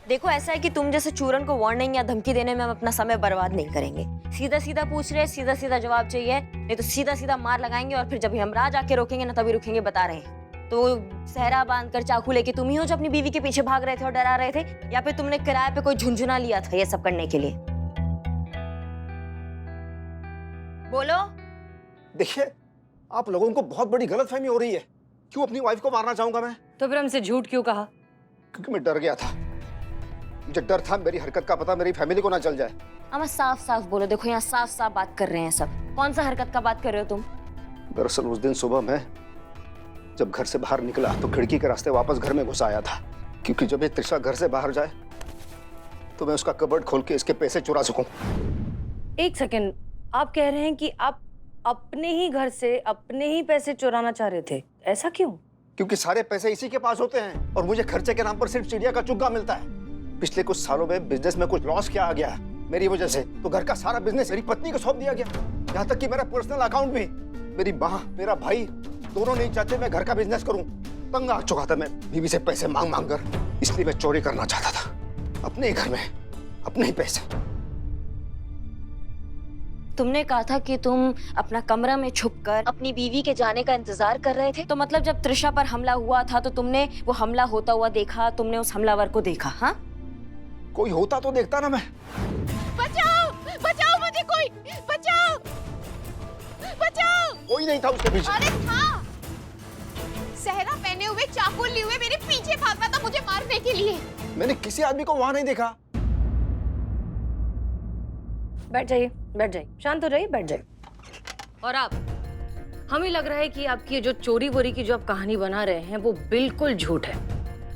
देखो ऐसा है कि तुम जैसे चूरन को वार्निंग या धमकी देने में हम अपना समय बर्बाद नहीं करेंगे। सीधा सीधा पूछ रहे, सीधा सीधा जवाब चाहिए, नहीं तो सीधा सीधा मार लगाएंगे और फिर जब हम राज आके रोकेंगे ना तभी रुकेंगे, बता रहे हैं। तो सहरा बांध कर चाकू लेके तुम ही हो जो अपनी बीवी के पीछे भाग रहे थे और डरा रहे थे, या फिर तुमने किराए पे कोई झुंझुना लिया था ये सब करने के लिए? बोलो। देखिए, आप लोगों को बहुत बड़ी गलतफहमी हो रही है। क्यों अपनी वाइफ को मारना चाहूंगा मैं? तो फिर हमसे झूठ क्यों कहा? क्योंकि मैं डर गया था। मुझे डर था मेरी हरकत का पता मेरी फैमिली को ना चल जाए। अमा साफ साफ बोलो, देखो यहाँ साफ साफ बात कर रहे हैं सब। कौन सा हरकत का बात कर रहे हो तुम? दरअसल उस दिन सुबह मैं जब घर से बाहर निकला तो खिड़की के रास्ते वापस घर में घुस आया था, क्योंकि जब ये त्रिशा घर से बाहर जाए तो मैं उसका कबर्ड खोल के इसके पैसे चुरा सकूं। एक सेकंड, आप कह रहे हैं कि आप अपने ही घर से अपने ही पैसे चुराना चाह रहे थे, ऐसा क्यों? क्योंकि सारे पैसे इसी के पास होते हैं और मुझे खर्चे के नाम पर सिर्फ चिड़िया का चुग्गा मिलता है। पिछले कुछ सालों में बिजनेस में कुछ लॉस क्या आ गया मेरी वजह से, तो घर का सारा बिजनेस मेरी पत्नी को सौंप दिया गया। यहाँ तक कि मेरा पर्सनल अकाउंट भी। मेरी माँ मेरा भाई दोनों नहीं चाहते मैं घर का बिजनेस करूं। तंग आ चुका था मैं बीवी से पैसे मांग मांग कर, इसलिए मैं चोरी करना चाहता था अपने ही घर में अपने ही पैसे। तुमने कहा था कि तुम अपना कमरा में छुपकर अपनी बीवी के जाने का इंतजार कर रहे थे, तो मतलब जब त्रिशा पर हमला हुआ था तो तुमने वो हमला होता हुआ देखा, तुमने उस हमलावर को देखा? हाँ, कोई होता तो देखता ना मैं। बचाओ बचाओ मुझे, कोई बचाओ बचाओ। कोई नहीं था उसके पीछे। अरे था, सहरा पहने हुए चाकू लिए हुए मेरे पीछे भाग रहा था मुझे मारने के लिए। मैंने किसी आदमी को वहां नहीं देखा। बैठ जाइए, बैठ जाइए, शांत हो जाइए, बैठ जाइए। और आप, हमें लग रहा है कि आपकी ये जो चोरी वोरी की जो आप कहानी बना रहे हैं वो बिल्कुल झूठ है।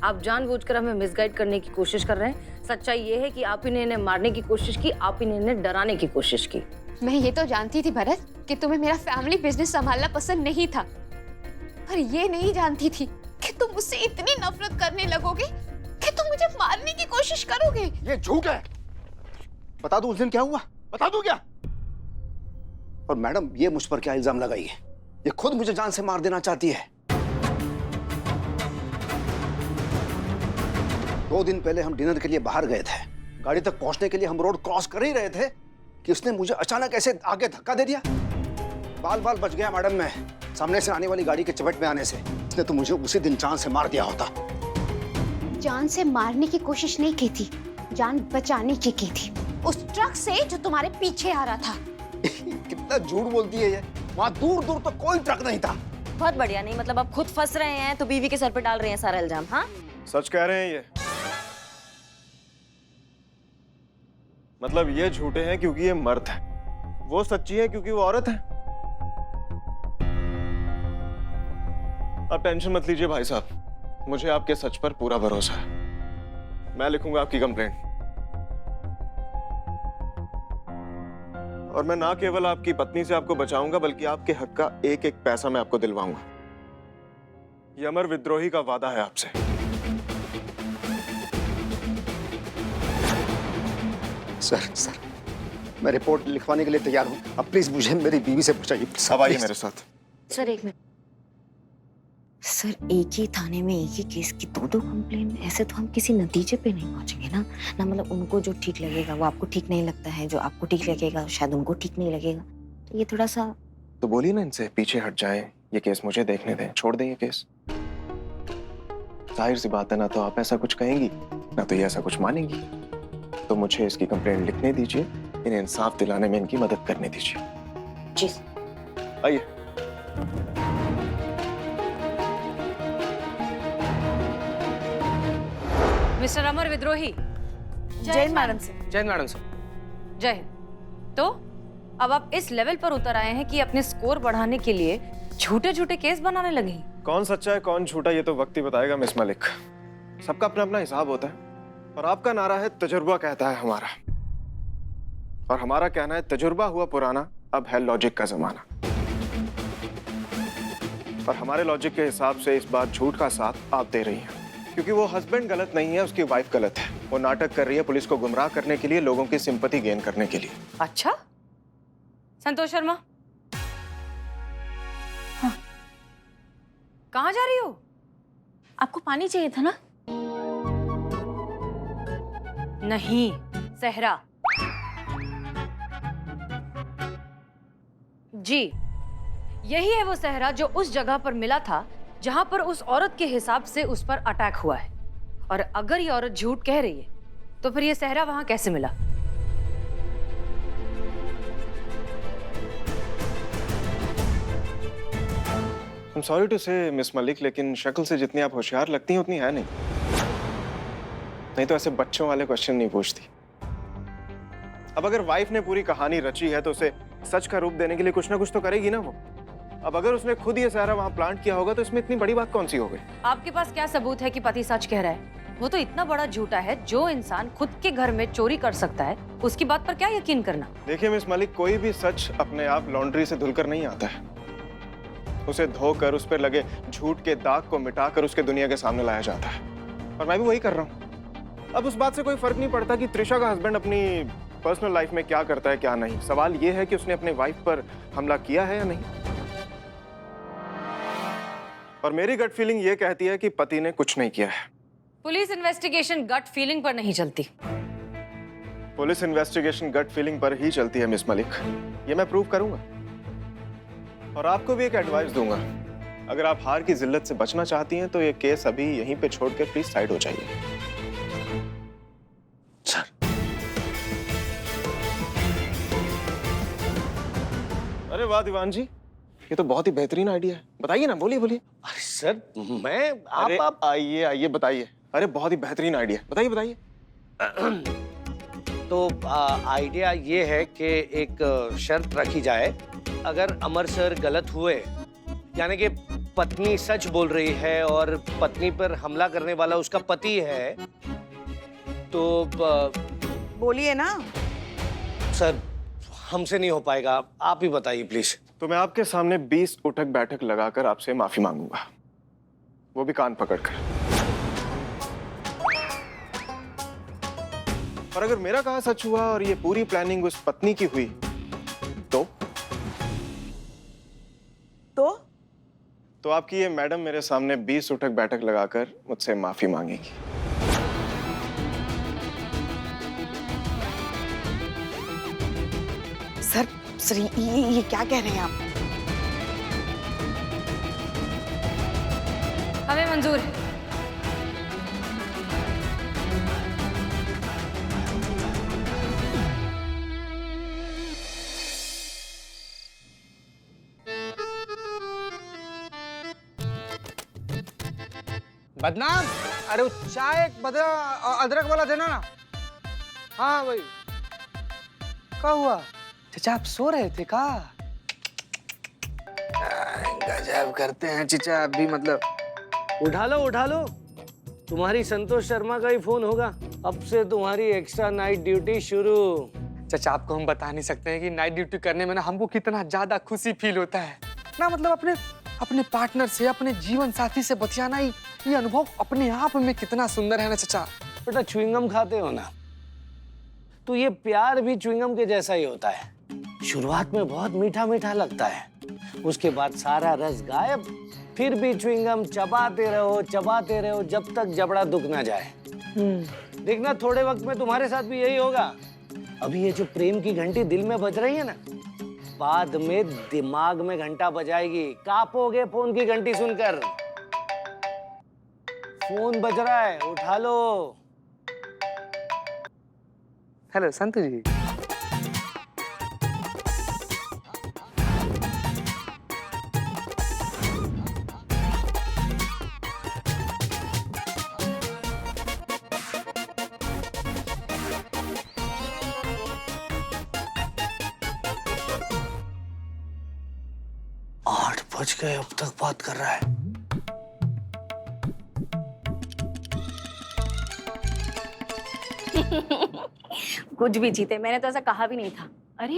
आप जानबूझकर हमें मिसगाइड करने की कोशिश कर रहे हैं। सच्चाई ये है कि आप ही ने इन्हें मारने की कोशिश की, आप ही ने इन्हें डराने की कोशिश की। मैं ये तो जानती थी भरत कि तुम्हें मेरा फैमिली बिजनेस संभालना पसंद नहीं था, पर ये नहीं जानती थी कि तुम मुझसे इतनी नफरत करने लगोगे कि तुम मुझे मारने की कोशिश करोगे। ये झूठ है। बता दूं उस दिन क्या हुआ? बता दूं क्या? और मैडम ये मुझ पर क्या इल्जाम लगाई है? ये खुद मुझे जान से मार देना चाहती है। 2 दिन पहले हम डिनर के लिए बाहर गए थे। गाड़ी तक पहुंचने के लिए हम रोड क्रॉस कर ही रहे थे कि उसने मुझे अचानक ऐसे आगे धक्का दे दिया। बाल बाल बच गया मैडम मैं सामने से आने वाली गाड़ी के चपेट में आने से। इसने तो मुझे उसी दिन जान से मार दिया होता। जान से मारने की कोशिश नहीं की थी, जान बचाने की थी, उस ट्रक से जो तुम्हारे पीछे आ रहा था। कितना झूठ बोलती है ये। वहां दूर दूर तो कोई ट्रक नहीं था। बहुत बढ़िया। नहीं मतलब अब खुद फंस रहे हैं तो बीवी के सर पे डाल रहे हैं सारा इल्जाम। हाँ, सच कह रहे हैं ये? मतलब ये झूठे हैं क्योंकि ये मर्द है, वो सच्ची है क्योंकि वो औरत है। आप टेंशन मत लीजिए भाई साहब, मुझे आपके सच पर पूरा भरोसा है। मैं लिखूंगा आपकी कंप्लेंट और मैं ना केवल आपकी पत्नी से आपको बचाऊंगा बल्कि आपके हक का एक एक पैसा मैं आपको दिलवाऊंगा। ये अमर विद्रोही का वादा है आपसे। सर मैं रिपोर्ट लिखवाने के लिए तैयार हूँ। अब प्लीज मुझे मेरी बीवी से बचाइए। अब आइए मेरे साथ। सर एक मिनट। सर एक ही थाने में एक ही केस की 2-2 कंप्लेन, ऐसे तो हम किसी नतीजे पे नहीं पहुंचेंगे ना। मतलब उनको जो ठीक लगेगा वो आपको ठीक नहीं लगता है, जो आपको ठीक लगेगा शायद उनको ठीक नहीं लगेगा। तो ये थोड़ा सा तो बोलिए ना इनसे पीछे हट जाएं, ये केस मुझे देखने दें, छोड़ दें ये केस। जाहिर सी बात है, ना तो आप ऐसा कुछ कहेंगी ना तो ये ऐसा कुछ मानेंगी। तो मुझे इसकी कंप्लेंट लिखने दीजिए, इन्हें इंसाफ दिलाने में इनकी मदद करने दीजिए। जी आइए। मिस्टर अमर विद्रोही। जय मैडम सर। जय मैडम सर। जय हिंद। तो अब आप इस लेवल पर उतर आए हैं कि अपने स्कोर बढ़ाने के लिए झूठे झूठे केस बनाने लगे हैं। कौन सच्चा है कौन झूठा ये तो वक्त ही बताएगा मिस मलिक। सबका अपना अपना हिसाब होता है और आपका नारा है तजुर्बा कहता है हमारा, और हमारा कहना है तजुर्बा हुआ पुराना, अब है लॉजिक का जमाना। और हमारे लॉजिक के हिसाब से इस बार झूठ का साथ आप दे रही हैं, क्योंकि वो हस्बैंड गलत नहीं है, उसकी वाइफ गलत है। वो नाटक कर रही है पुलिस को गुमराह करने के लिए, लोगों की सिंपैथी गेन करने के लिए। अच्छा, संतोष शर्मा, हाँ, कहाँ जा रही हो? आपको पानी चाहिए था ना? नहीं, सहरा। जी, यही है वो सहरा जो उस जगह पर मिला था जहां पर उस औरत के हिसाब से उस पर अटैक हुआ है। और अगर ये औरत झूठ कह रही है तो फिर ये सहरा वहां कैसे मिला? I'm sorry to say, miss Malik, लेकिन शक्ल से जितनी आप होशियार लगती हैं उतनी है नहीं। नहीं तो ऐसे बच्चों वाले क्वेश्चन नहीं पूछती। अब अगर वाइफ ने पूरी कहानी रची है तो उसे सच का रूप देने के लिए कुछ ना कुछ तो करेगी ना वो। अब अगर उसने खुद ये सारा वहां प्लांट किया होगा तो इसमें इतनी बड़ी बात कौन सी हो गई? आपके पास क्या सबूत है कि पति सच कह रहा है? वो तो इतना बड़ा झूठा है, जो इंसान खुद के घर में चोरी कर सकता है उसकी बात पर क्या यकीन करना? देखिए मिस मलिक, कोई भी सच अपने आप लॉन्ड्री से धुलकर नहीं आता है। उसे धोकर उस पर लगे झूठ के दाग को मिटाकर उसके दुनिया के सामने लाया जाता है। और मैं भी वही कर रहा हूँ। अब उस बात से कोई फर्क नहीं पड़ता कि त्रिशा का हस्बैंड अपनी पर्सनल लाइफ में क्या करता है क्या नहीं। सवाल ये है कि उसने अपने वाइफ पर हमला किया है या नहीं। और मेरी गट फीलिंग ये कहती है कि पति ने कुछ नहीं किया है। पुलिस इन्वेस्टिगेशन गट फीलिंग पर नहीं चलती। पुलिस इन्वेस्टिगेशन गट फीलिंग पर ही चलती है मिस मलिक, ये मैं प्रूव करूंगा। और आपको भी एक एडवाइस दूंगा, अगर आप हार की जिल्लत से बचना चाहती हैं तो ये केस अभी यहीं पे छोड़कर प्लीज साइड हो जाइए। सर, अरे वाह दीवान जी, ये तो बहुत ही बेहतरीन आइडिया है। बताइए ना, बोलिए बोलिए। अरे सर, मैं आप आइए आइए बताइए। अरे बहुत ही बेहतरीन आइडिया, बताइए बताइए। तो आइडिया ये है कि एक शर्त रखी जाए, अगर अमर सर गलत हुए, यानी कि पत्नी सच बोल रही है और पत्नी पर हमला करने वाला उसका पति है, तो बोलिए ना। सर हमसे नहीं हो पाएगा, आप ही बताइए प्लीज। तो मैं आपके सामने 20 उठक बैठक लगाकर आपसे माफी मांगूंगा, वो भी कान पकड़कर। और अगर मेरा कहा सच हुआ और ये पूरी प्लानिंग उस पत्नी की हुई तो आपकी ये मैडम मेरे सामने 20 उठक बैठक लगाकर मुझसे माफी मांगेगी। सर ये क्या कह रहे हैं आप? हमें मंजूर है। बदनाम, अरे वो चाय अदरक वाला देना ना। हाँ भाई, क्या हुआ चचा, आप सो रहे थे का? गजब करते हैं चचा, अभी मतलब। उठा लो, तुम्हारी संतोष शर्मा का ही फोन होगा। अब से तुम्हारी एक्स्ट्रा नाइट ड्यूटी शुरू। चचा, आपको हम बता नहीं सकते हैं कि नाइट ड्यूटी करने में ना हमको कितना ज्यादा खुशी फील होता है ना। मतलब अपने पार्टनर से, अपने जीवन साथी से बतियाना, ये अनुभव अपने आप में कितना सुंदर है ना चचा। बेटा च्युइंगम खाते हो ना, तो ये प्यार भी च्युइंगम के जैसा ही होता है। शुरुआत में बहुत मीठा मीठा लगता है, उसके बाद सारा रस गायब, फिर भी च्युइंगम चबाते रहो जब तक जबड़ा दुख ना जाए। देखना थोड़े वक्त में तुम्हारे साथ भी यही होगा। अभी ये जो प्रेम की घंटी दिल में बज रही है ना, बाद में दिमाग में घंटा बजाएगी। कांपोगे फोन की घंटी सुनकर। फोन बज रहा है, उठा लो। हेलो संतु जी। आठ बज गए, अब तक बात कर रहा है। कुछ भी चीते, मैंने तो ऐसा कहा भी नहीं था। अरे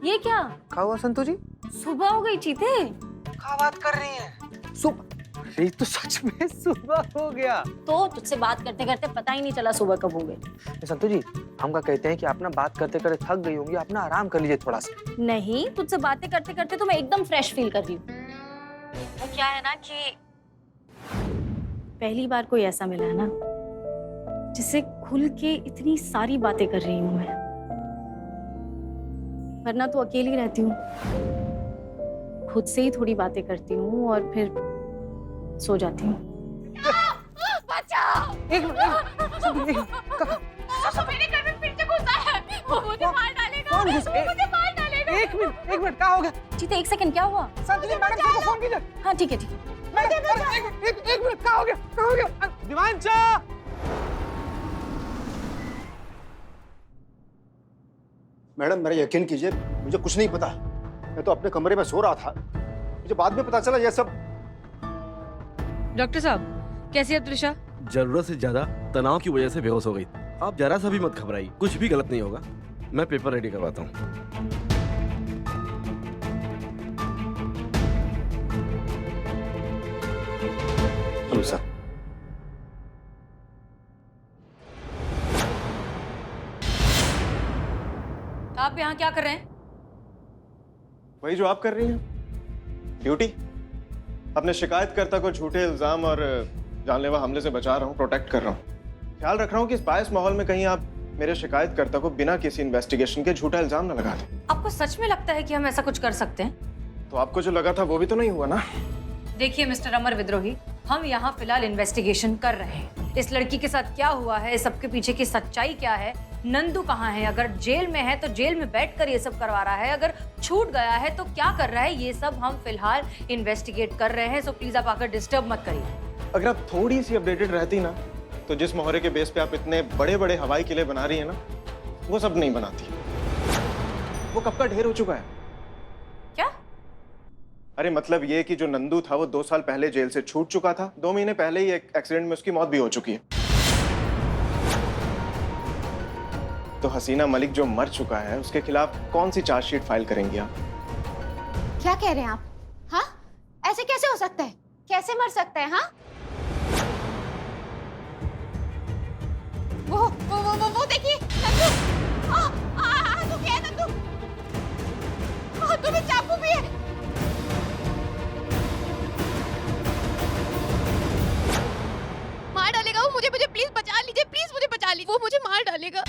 ये क्या हुआ संतु जी? सुबह हो गई चीते? क्या बात कर रही हैं? सुबह? अरे तो सच में सुबह हो गया। तो तुझसे बात करते करते पता ही नहीं चला सुबह कब हो गई। संतु जी, हम क्या कहते हैं कि आप ना बात करते करते थक गई होंगी, आप ना आराम कर लीजिए थोड़ा सा। नहीं, तुझसे बातें करते करते तो मैं एकदम फ्रेश फील कर रही हूँ। वो क्या है ना कि पहली बार कोई ऐसा मिला है ना जिससे खुल के इतनी सारी बातें कर रही हूँ मैं। वरना तो अकेली रहती हूँ, खुद से ही थोड़ी बातें करती हूँ और फिर सो जाती हूँ। बचाओ! एक मिनट मेरे घर में फिर से घुसा है। वो मुझे मार डालेगा। कौन घुसा? वो मुझे मार डालेगा। एक मिनट क्या हो गया? जीता, एक सेकंड, क्या हुआ? संतली मैडम को फोन कीजिए। हाँ ठीक है ठीक है। एक मिनट क्या हो गया? दिवांचा! मैडम मेरा यकीन कीजिए, मुझे कुछ नहीं पता। मैं तो अपने कमरे में सो रहा था, मुझे बाद में पता चला ये सब। डॉक्टर साहब, कैसी है त्रिशा? जरूरत से ज्यादा तनाव की वजह से बेहोश हो गई। आप जरा सा भी मत घबराइए, कुछ भी गलत नहीं होगा। मैं पेपर रेडी करवाता हूँ। Hello sir. आप यहाँ क्या कर रहे हैं? वही जो आप कर रही हैं, ड्यूटी। अपने शिकायतकर्ता को झूठे इल्जाम और जानलेवा हमले से बचा रहा हूँ, प्रोटेक्ट कर रहा हूँ। ख्याल रख रहा हूँ कि इस बायस माहौल में कहीं आप मेरे शिकायतकर्ता को बिना किसी इन्वेस्टिगेशन के झूठा इल्जाम न लगा दें। आपको सच में लगता है कि हम ऐसा कुछ कर सकते हैं? तो आपको जो लगा था वो भी तो नहीं हुआ ना। देखिए मिस्टर अमर विद्रोही, हम यहाँ फिलहाल इन्वेस्टिगेशन कर रहे हैं। इस लड़की के साथ क्या हुआ है, इस सबके पीछे की सच्चाई क्या है, नंदू कहाँ है, अगर जेल में है तो जेल में बैठकर ये सब करवा रहा है, अगर छूट गया है तो क्या कर रहा है, ये सब हम फिलहाल इन्वेस्टिगेट कर रहे हैं। सो प्लीज आप आकर डिस्टर्ब मत करिए। अगर आप थोड़ी सी अपडेटेड रहती ना, तो जिस मोहरे के बेस पे आप इतने बड़े बड़े हवाई किले बना रही है ना, वो सब नहीं बनाती। वो कब का ढेर हो चुका है। क्या? अरे मतलब ये कि जो नंदू था वो 2 साल पहले जेल से छूट चुका था, 2 महीने पहले ही एक एक्सीडेंट में उसकी मौत भी हो चुकी है। तो हसीना मलिक जो मर चुका है उसके खिलाफ कौन सी चार्जशीट फाइल करेंगी आप? क्या कह रहे हैं आप? हाँ, ऐसे कैसे हो सकता है? कैसे मर सकता है? हाँ, वो देखिए नंदू। तो क्या है नंदू? तुम्हें चाकू भी है। मार डालेगा वो मुझे। प्लीज बचा लीजिए, प्लीज मुझे बचा लीजिए। वो मुझे मार डालेगा।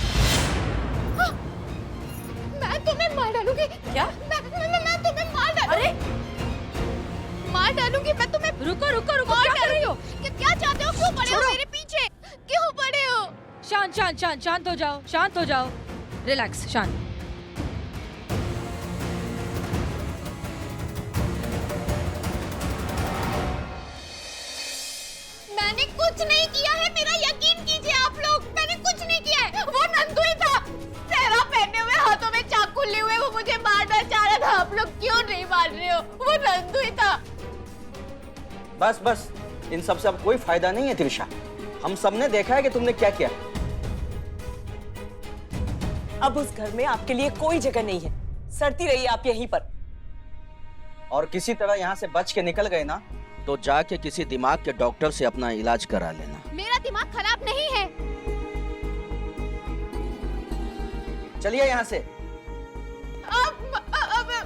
मैं तुम्हें मार डालूंगी। क्या? मैं तुम्हें मार डालूंगी। अरे मार डालूंगी मैं तुम्हें। रुको, क्या कर रही हो? क्या चाहते हो? क्यों पड़े हो मेरे पीछे? क्यों पड़े हो? शांत हो जाओ। रिलैक्स, शांत। मैंने कुछ नहीं किया है, मेरा यकीन कीजिए आप लोग। मैंने कुछ नहीं किया है। वो नंदू ही था, सेहरा पहने हुए, हाथों में चाकू लिए हुए। वो मुझे मारना चाह रहा था। आप लोग क्यों नहीं मार रहे हो? वो नंदू ही था। बस इन सब से अब कोई फायदा नहीं है त्रिशा। हम सबने देखा है कि तुमने क्या किया। अब उस घर में आपके लिए कोई जगह नहीं है। सड़ती रहिए आप यहीं पर। और किसी तरह यहाँ से बच के निकल गए ना, तो जाके किसी दिमाग के डॉक्टर से अपना इलाज करा लेना। मेरा दिमाग खराब नहीं है। चलिए यहाँ से।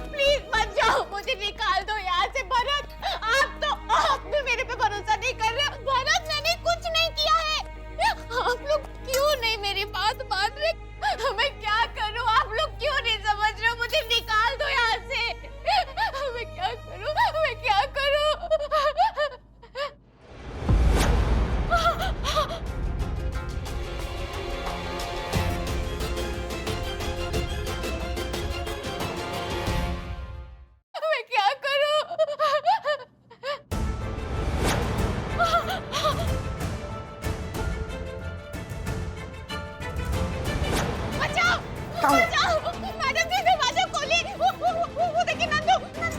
प्लीज मत जाओ, मुझे निकाल दो यहाँ से। भरत, आप भी मेरे पे भरोसा नहीं कर रहे। भरत, मैंने कुछ नहीं किया है। आप लोग क्यों नहीं मेरी बात मान रहे? मैं क्या करूं? आप लोग क्यों नहीं समझ रहे हो? मुझे निकाल दो यहाँ से। मैं क्या करूं? मैडम जी, दरवाजा खोलिए। वो देखिए नंदू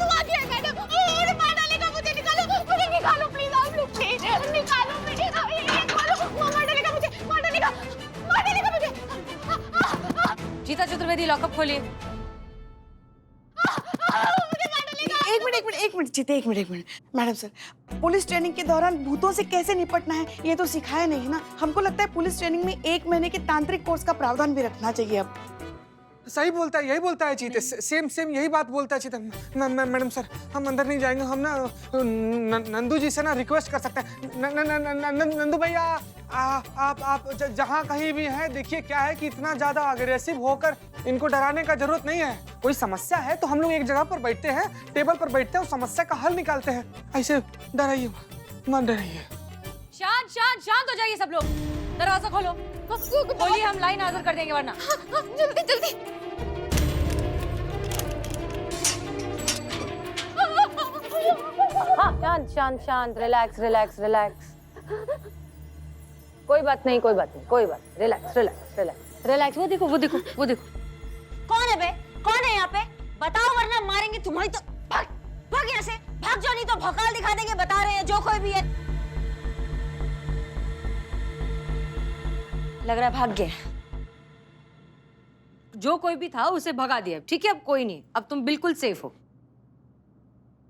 आ गया है मैडम। और मार डालेगा मुझे। निकालो प्लीज आप लोग। प्लीज निकालो मुझे। वो मार डालेगा मुझे। जीता चतुर्वेदी, लॉकअप खोलिए। एक मिनट जीते, एक minute. Madam sir, police training के दौरान भूतों से कैसे निपटना है ये तो सिखाया नहीं ना। हमको लगता है पुलिस ट्रेनिंग में 1 महीने के तांत्रिक कोर्स का प्रावधान भी रखना चाहिए अब। सही बोलता है, यही बोलता है चीते, सेम सेम यही बात बोलता है चीते। मैडम सर, हम अंदर नहीं जाएंगे, हम ना नंदू जी से ना रिक्वेस्ट कर सकते हैं। नंदू भैया, आप जहाँ कहीं भी हैं, देखिए क्या है कि इतना ज्यादा अग्रेसिव होकर इनको डराने का जरूरत नहीं है। कोई समस्या है तो हम लोग एक जगह पर बैठते हैं, टेबल पर बैठते हैं और समस्या का हल निकालते हैं। ऐसे डराइए मत, डराइए। शांत शांत शांत हो जाइए सब लोग, दरवाजा खोलो, खोलिए, हम लाइन हाजिर कर देंगे वरना। जल्दी जल्दी। हाँ, शांत शांत शांत, रिलैक्स रिलैक्स रिलैक्स, कोई बात नहीं, कोई बात नहीं, कोई बात, रिलैक्स रिलैक्स रिलैक्स रिलैक्स। वो देखो वो देखो वो देखो, कौन है बे? कौन है यहाँ पे? बताओ वरना मारेंगे तुम्हारी तो। भाग भाग यहाँ से, भाग जाओ, नहीं तो भौकाल दिखा देंगे। बता रहे हैं जो कोई भी है। लग रहा है भाग गया। जो कोई भी था उसे भगा दिया, ठीक है? अब कोई नहीं, अब तुम बिल्कुल सेफ हो।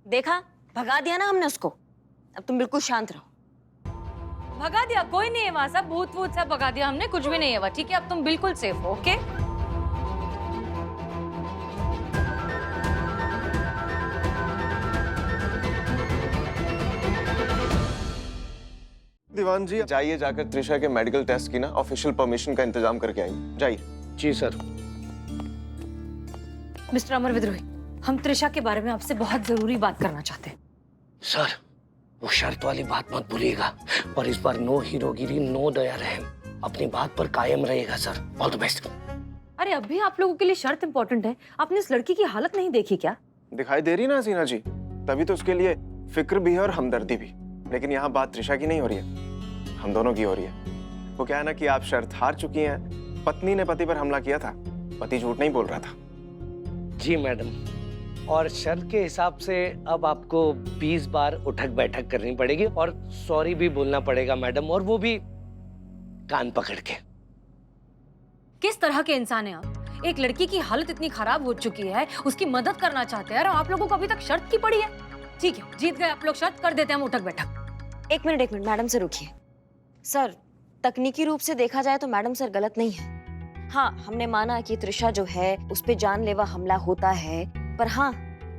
देखा, भगा दिया ना हमने उसको। अब तुम बिल्कुल शांत रहो। भगा दिया, कोई नहीं है वहां, सब भूत भूत सब भगा दिया हमने, कुछ भी नहीं है वहां, ठीक है? अब तुम बिल्कुल सेफ हो, ओके? दीवान जी, जाइए, जाकर त्रिशा के मेडिकल टेस्ट की ना ऑफिशियल परमिशन का इंतजाम करके आइए, जाइए। जी सर। मिस्टर अमर विद्रोही, हम त्रिशा के बारे में आपसे बहुत जरूरी बात करना चाहते हैं। सर, वो शर्त वाली बात मत भूलिएगा, और इस बार नो हीरोगिरी, नो दया रहम, अपनी बात पर कायम रहेगा सर। All the best. अरे अभी आप लोगों के लिए शर्त इंपॉर्टेंट है, आपने इस लड़की की हालत नहीं देखी क्या? दिखाई दे रही ना हसीना जी, तभी तो उसके लिए फिक्र भी है और हमदर्दी भी। लेकिन यहाँ बात त्रिशा की नहीं हो रही है, हम दोनों की हो रही है। वो क्या है ना कि आप शर्त हार चुकी हैं, पत्नी ने पति पर हमला किया था, पति झूठ नहीं बोल रहा था। जी मैडम, और शर्त के हिसाब से अब आपको 20 बार उठक बैठक करनी पड़ेगी और सॉरी भी बोलना पड़ेगा मैडम, और वो भी कान पकड़ के। किस तरह के इंसान हैं आप? एक लड़की की हालत इतनी खराब हो चुकी है, उसकी मदद करना चाहते हैं, और आप लोगों को अभी तक शर्त की पड़ी है। ठीक है, जीत गए आप लोग, शर्त कर देते हैं हम उठक बैठक। एक मिनट मैडम से रुकिए। सर, तकनीकी रूप से देखा जाए तो मैडम सर गलत नहीं है। हाँ, हमने माना कि त्रिशा जो है उस पे जानलेवा हमला होता है, पर हाँ,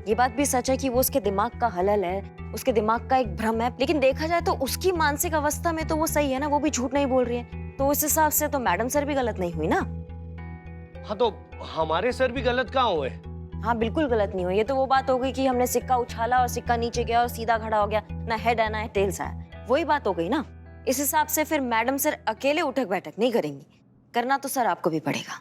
ये बात भी सच है कि वो उसके दिमाग का हलल है, उसके दिमाग का एक भ्रम है। लेकिन देखा जाए तो उसकी मानसिक अवस्था में तो वो सही है ना, वो भी झूठ नहीं बोल रही है। तो उस हिसाब से तो मैडम सर भी गलत नहीं हुई ना। हाँ, तो हमारे सर भी गलत कहाँ हुए? हाँ, बिल्कुल गलत नहीं हुई। ये तो वो बात हो गई कि हमने सिक्का उछाला और सिक्का नीचे गया और सीधा खड़ा हो गया, ना हेड है ना टेल्स आया, वही बात हो गई ना। इस हिसाब से फिर मैडम सर अकेले उठक बैठक नहीं करेंगी, करना तो सर आपको भी पड़ेगा।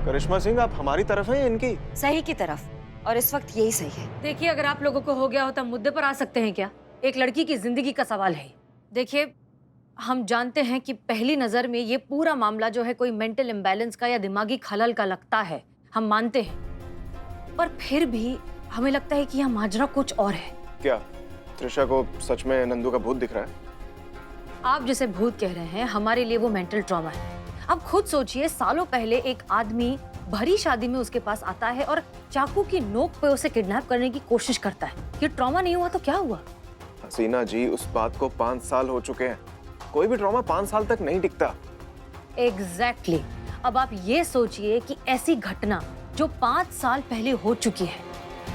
करिश्मा सिंह, आप हमारी तरफ हैं या इनकी? सही की तरफ, और इस वक्त यही सही है। देखिए, अगर आप लोगों को हो गया हो तो मुद्दे पर आ सकते हैं क्या? एक लड़की की जिंदगी का सवाल है। देखिए, हम जानते हैं कि पहली नजर में ये पूरा मामला जो है कोई मेंटल इम्बैलेंस का या दिमागी खलल का लगता है, हम मानते हैं, पर फिर भी हमें लगता है कि यह माजरा कुछ और है। क्या त्रिशा को सच में नंदू का भूत दिख रहा है? आप जिसे भूत कह रहे हैं, हमारे लिए वो मेंटल ट्रॉमा है। अब खुद सोचिए, सालों पहले एक आदमी भरी शादी में उसके पास आता है और चाकू की नोक पे उसे किडनैप करने की कोशिश करता है। ये ट्रॉमा नहीं हुआ तो क्या हुआ? हसीना जी, उस बात को 5 साल हो चुके हैं, कोई भी ट्रॉमा 5 साल तक नहीं टिकता। एग्जैक्टली। अब आप ये सोचिए कि ऐसी घटना जो 5 साल पहले हो चुकी है,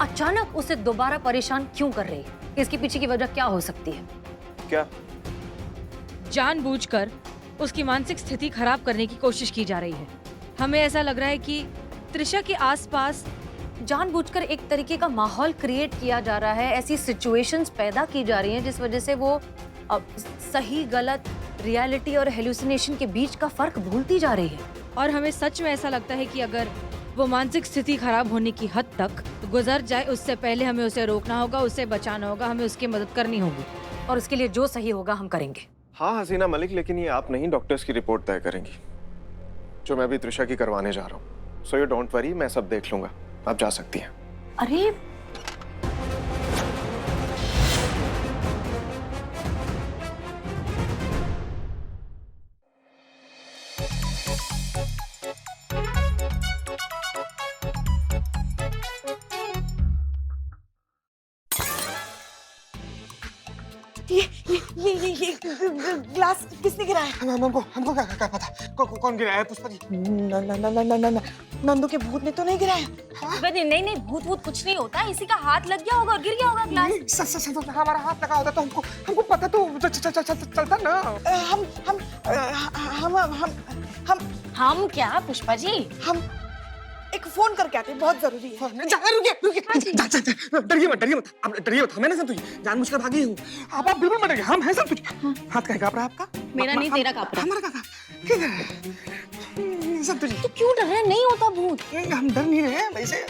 अचानक उसे दोबारा परेशान क्यों कर रही है? इसके पीछे की वजह क्या हो सकती है? क्या? जानबूझकर उसकी मानसिक स्थिति खराब करने की कोशिश की जा रही है। हमें ऐसा लग रहा है कि त्रिशा के आसपास जानबूझकर एक तरीके का माहौल क्रिएट किया जा रहा है, ऐसी सिचुएशंस पैदा की जा रही हैं जिस वजह से वो सही गलत, रियलिटी और हेलुसिनेशन के बीच का फर्क भूलती जा रही है। और हमें सच में ऐसा लगता है कि अगर वो मानसिक स्थिति खराब होने की हद तक गुजर जाए, उससे पहले हमें उसे रोकना होगा, उसे बचाना होगा, हमें उसकी मदद करनी होगी, और उसके लिए जो सही होगा हम करेंगे। हाँ हसीना मलिक, लेकिन ये आप नहीं, डॉक्टर्स की रिपोर्ट तय करेंगी, जो मैं भी त्रिशा की करवाने जा रहा हूँ। सो यू डोंट वरी, मैं सब देख लूंगा, आप जा सकती हैं। अरे ये ग्लास ग्लास किसने गिराया? हमको क्या पता कौन गिराया है पुष्पा जी? नंदू के भूत ने तो नहीं गिराया। नहीं नहीं भूत कुछ नहीं होता, इसी का हाथ लग गया होगा और गिर गया होगा ग्लास। सच हमारा हाथ लगा होता तो हमको पता तो चलता ना। हम क्या पुष्पा जी? हम एक फोन करके आते हैं, बहुत जरूरी है। रुकिए डरिए मत आप डरिए मत, हमें ना सब तुझे जानबूझकर भागी हूँ। आप बिल्कुल मत डरिए, हम हैं सब तुझे। हाथ कहीं काँप रहा है आपका? मेरा नहीं, तेरा काँप रहा है। हमारा किधर है? सब तुझे। तो क्यों डर रहे? नहीं होता भूत। हम डर नहीं रहे हैं वैसे